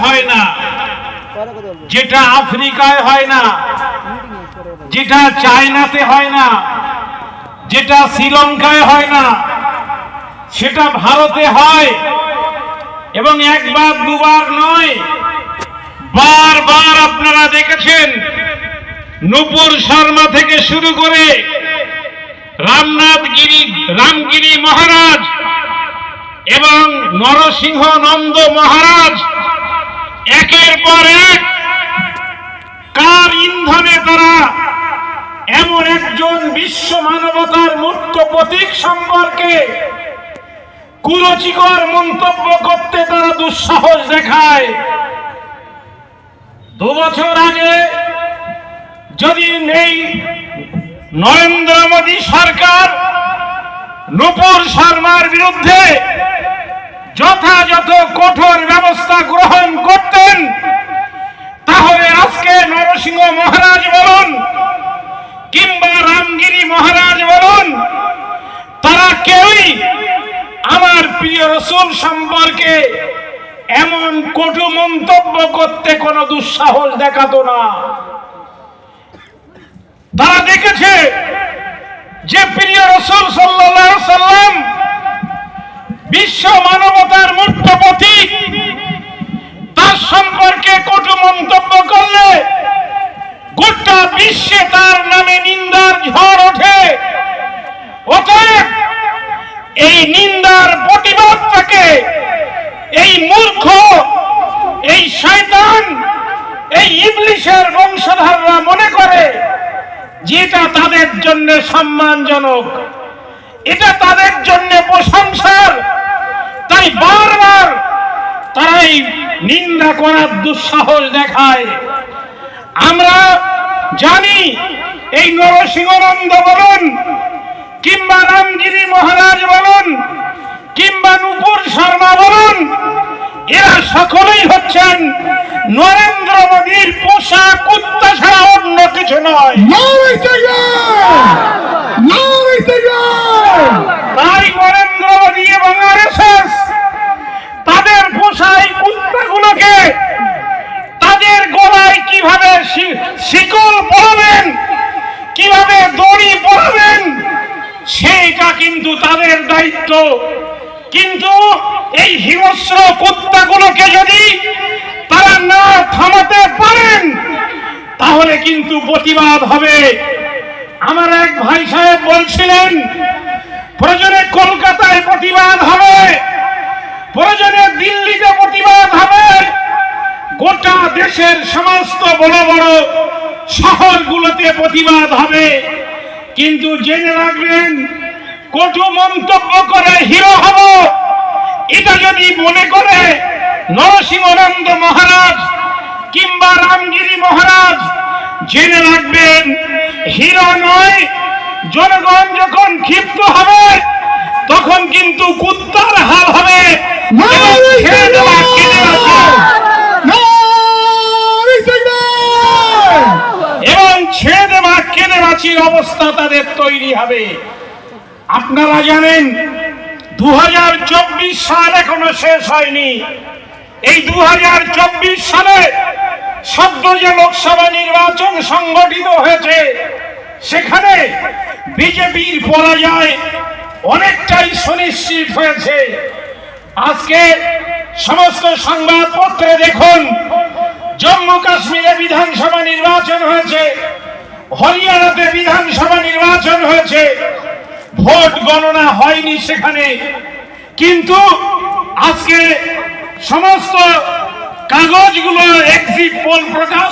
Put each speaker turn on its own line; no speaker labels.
হয় না, যেটা আফ্রিকায় হয় না, যেটা চায়নাতে হয় না, যেটা শ্রীলঙ্কায় হয় না, সেটা ভারতে হয়। এবং একবার দুবার নয়, বারবার আপনারা দেখেছেন নূপুর শর্মা থেকে শুরু করে রামগিরি মহারাজ এবং নরসিংহ নন্দ মহারাজ একের পর এক কার ইন্ধনে তারা এমন একজন বিশ্ব মানবতার মূর্ত প্রতীক সম্পর্কে কুরুচিকর মন্তব্য করতে তারা দুঃসাহস দেখায়। 2 বছর আগে যদি নেই নরেন্দ্র মোদী সরকার নূপুর শর্মার বিরুদ্ধে যথাযথ কঠোর ব্যবস্থা গ্রহণ করতেন, তাহলে আজকে নরসিংহ মহারাজ বলুন কিংবা রামগিরি মহারাজ বলুন, তারা কেউই আমার প্রিয় রাসূল সম্পর্কে এমন কটু মন্তব্য করতে কোনো দুঃসাহস দেখাতো না। তারা দেখেছে যে প্রিয় রাসূল সাল্লাল্লাহু আলাইহি সাল্লাম বিশ্ব মানবতার মূর্ত প্রতীক, তার সম্পর্কে কটু মন্তব্য করলে গোটা বিশ্বে তার নামে নিন্দার ঝড় ওঠে। অতএব এই নিন্দার প্রতিবাদটাকে এই মূর্খ, এই শয়তান, এই ইবলিশের বংশধররা মনে করে যেটা তাদের জন্য সম্মানজনক, এটা তাদের জন্য প্রশংসার, তাই বারবার তারাই নিন্দা করার দুঃসাহস দেখায়। আমরা জানি এই নরসিংহনন্দ বলুন কিংবা রামগিরি মহারাজ বলুন কিংবা নূপুর শর্মা বলুন, এরা সকলেই হচ্ছেন নরেন্দ্র মোদীর পোষা কুত্তা ছাড়া অন্য কিছু নয়। তাই নরেন্দ্র মোদী এবং আরএসএস তাদের পোষা এই কুত্তাগুলোকে তাদের গলায় কিভাবে শিকল পরাবেন, কিভাবে দড়ি পরাবেন, সেইটা কিন্তু তাদের দায়িত্ব। কিন্তু এই হিংস্র কুত্তাগুলোকে যদি তারা না থামাতে পারেন, তাহলে কিন্তু প্রতিবাদ হবে। আমার এক ভাই সাহেব বলছিলেন, প্রয়োজনে কলকাতায় প্রতিবাদ হবে, প্রয়োজনে দিল্লিতে প্রতিবাদ হবে, গোটা দেশের সমস্ত বড় বড় শহরগুলোতে প্রতিবাদ হবে। কিন্তু জেনে রাখবেন, কটু মন্তব্য করে হিরো হব, এটা যদি মনে করে নরসিংহনন্দ মহারাজ কিংবা রামগিরি মহারাজ, জেনে রাখবেন হিরো নয়। জনগণ যখন ক্ষিপ্ত হবে তখন কিন্তু কুত্তার হাল হবে। এবং ছেড়ে দেওয়া কেঁদে বাঁচির অবস্থা তাদের তৈরি হবে। আপনারা জানেন 2024 সাল এখনো শেষ হয়নি। এই 2024 সালে সদ্য যে লোকসভা নির্বাচন সংগঠিত হয়েছে, সেখানে বিজেপির পরাজয় অনেকটাই সুনিশ্চিত হয়েছে। আজকে সমস্ত সংবাদপত্রে দেখুন, জম্মু কাশ্মীরে বিধানসভা নির্বাচন হয়েছে, হরিয়ানাতে বিধানসভা নির্বাচন হয়েছে, ভোট গণনা হয়নি সেখানে, কিন্তু আজকে সমস্ত কাগজগুলো এক্সিট পোল প্রকাশ